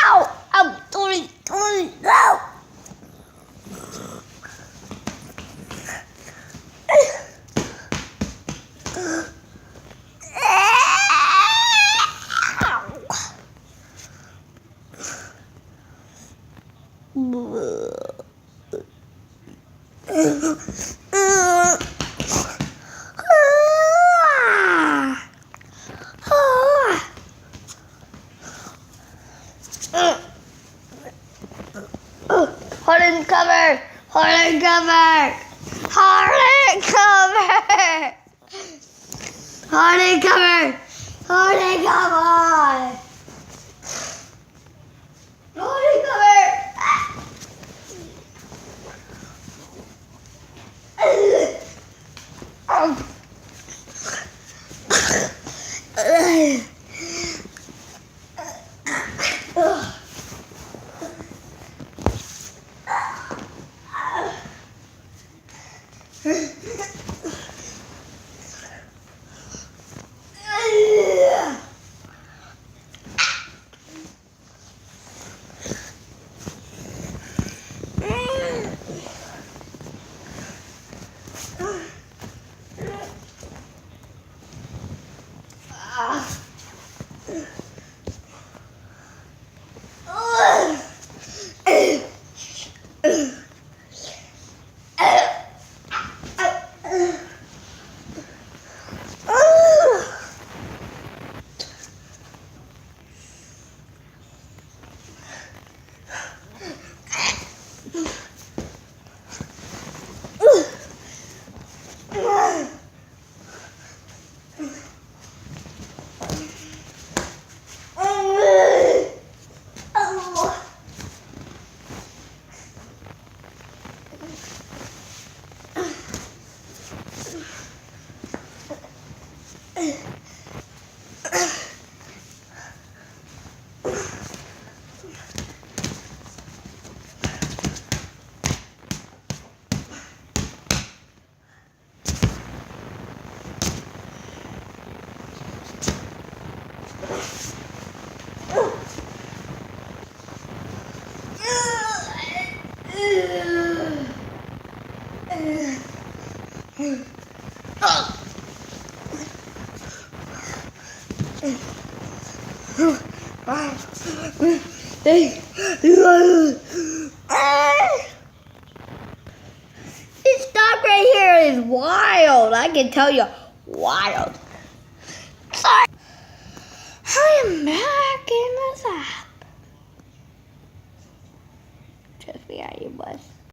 Ow! Ow! Tori! No! Hold and cover! Hold and cover! Hold and cover! Hold and cover! Hold and cover! Hold and cover! This dog right here is wild. I can tell you, wild. Sorry. I am back in the app. Just behind you, bus.